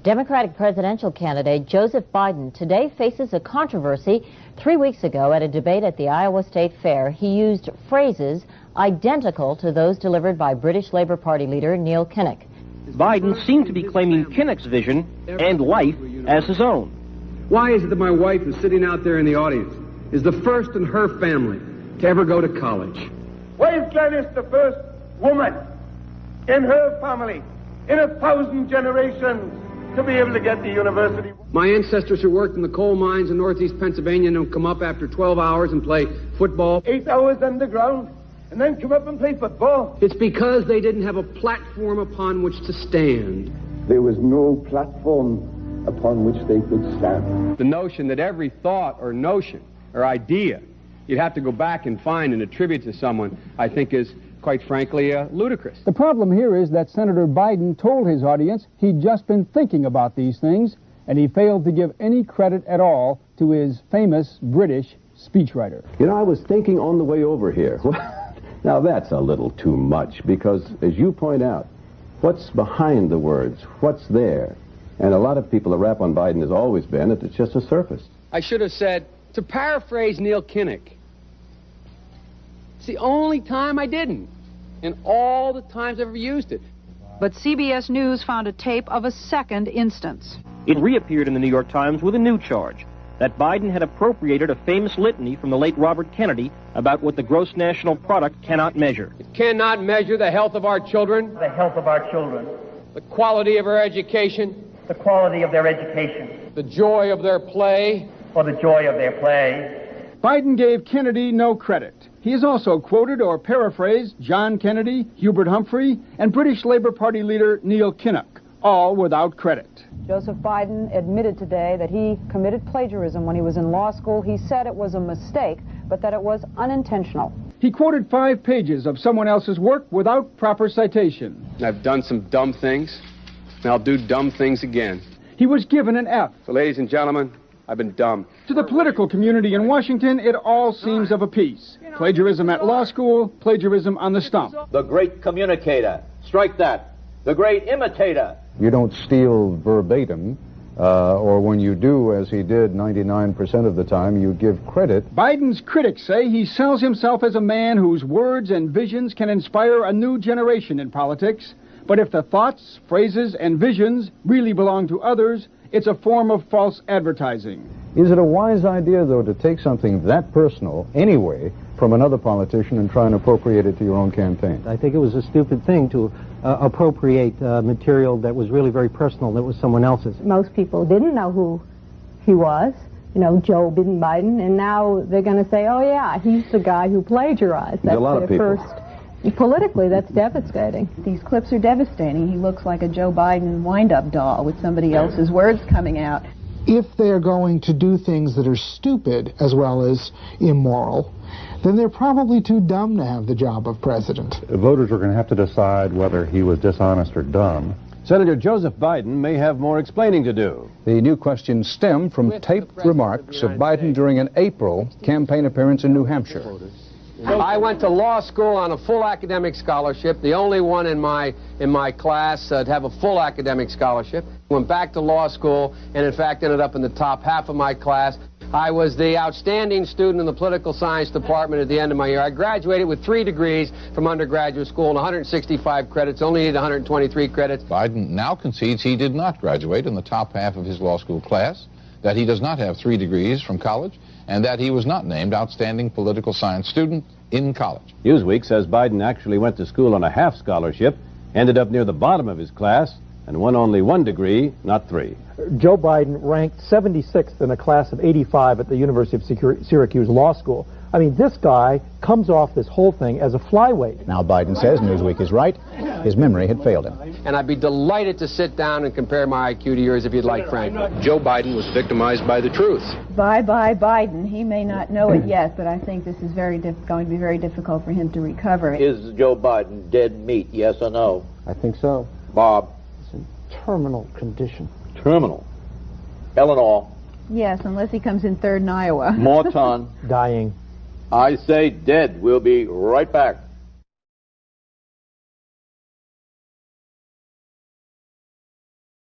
Democratic presidential candidate Joseph Biden today faces a controversy. 3 weeks ago at a debate at the Iowa State Fair, he used phrases identical to those delivered by British Labour Party leader Neil Kinnock. Biden seemed to be claiming Kinnock's vision and life as his own. Why is it that my wife, who's sitting out there in the audience, is the first in her family to ever go to college? Why is Gladys the first woman in her family in 1,000 generations to be able to get to university? My ancestors who worked in the coal mines in northeast Pennsylvania don't come up after 12 hours and play football. 8 hours underground and then come up and play football. It's because they didn't have a platform upon which to stand. There was no platform upon which they could stand. The notion that every thought or notion or idea you'd have to go back and find and attribute to someone, I think is, quite frankly, ludicrous. The problem here is that Senator Biden told his audience he'd just been thinking about these things, and he failed to give any credit at all to his famous British speechwriter. You know, I was thinking on the way over here. Now that's a little too much, because, as you point out, what's behind the words? What's there? And a lot of people, the rap on Biden has always been that it's just a surface. I should have said, to paraphrase Neil Kinnock, it's the only time I didn't, and all the times I've ever used it. But CBS News found a tape of a second instance. It reappeared in the New York Times with a new charge, that Biden had appropriated a famous litany from the late Robert Kennedy about what the gross national product cannot measure. It cannot measure the health of our children, The health of our children, the quality of our education, the quality of their education, the joy of their play, or the joy of their play. Biden gave Kennedy no credit. He has also quoted or paraphrased John Kennedy, Hubert Humphrey, and British Labour Party leader Neil Kinnock, all without credit. Joseph Biden admitted today that he committed plagiarism when he was in law school. He said it was a mistake, but that it was unintentional. He quoted 5 pages of someone else's work without proper citation. I've done some dumb things, and I'll do dumb things again. He was given an F. So, ladies and gentlemen, I've been dumb. To the political community in Washington, it all seems of a piece. Plagiarism at law school, plagiarism on the stump. The great communicator. Strike that. The great imitator. You don't steal verbatim, or when you do, as he did 99% of the time, you give credit. Biden's critics say he sells himself as a man whose words and visions can inspire a new generation in politics. But if the thoughts, phrases, and visions really belong to others, it's a form of false advertising. Is it a wise idea, though, to take something that personal, anyway, from another politician and try and appropriate it to your own campaign? I think it was a stupid thing to appropriate material that was really very personal, that was someone else's. Most people didn't know who he was, you know, Joe Biden, and now they're going to say, oh yeah, he's the guy who plagiarized. That's a lot of people. Politically, that's devastating. These clips are devastating. He looks like a Joe Biden wind-up doll with somebody else's words coming out. If they're going to do things that are stupid as well as immoral, then they're probably too dumb to have the job of president. Voters are going to have to decide whether he was dishonest or dumb. Senator Joseph Biden may have more explaining to do. The new questions stem from taped remarks of Biden during an April campaign appearance in New Hampshire. I went to law school on a full academic scholarship, the only one in my class to have a full academic scholarship. Went back to law school and, in fact, ended up in the top half of my class. I was the outstanding student in the political science department at the end of my year. I graduated with 3 degrees from undergraduate school and 165 credits, only needed 123 credits. Biden now concedes he did not graduate in the top half of his law school class, that he does not have 3 degrees from college, and that he was not named outstanding political science student in college. Newsweek says Biden actually went to school on a half scholarship, ended up near the bottom of his class, and won only 1 degree, not 3. Joe Biden ranked 76th in a class of 85 at the University of Syracuse Law School. I mean, this guy comes off this whole thing as a flyweight. Now Biden says Newsweek is right. His memory had failed him. And I'd be delighted to sit down and compare my IQ to yours if you'd like, Frank. Joe Biden was victimized by the truth. Bye-bye Biden. He may not know it yet, but I think this is going to be very difficult for him to recover. Is Joe Biden dead meat, yes or no? I think so. Bob? It's in terminal condition. Terminal. Eleanor? Yes, unless he comes in third in Iowa. Morton? Dying. I say dead. We'll be right back.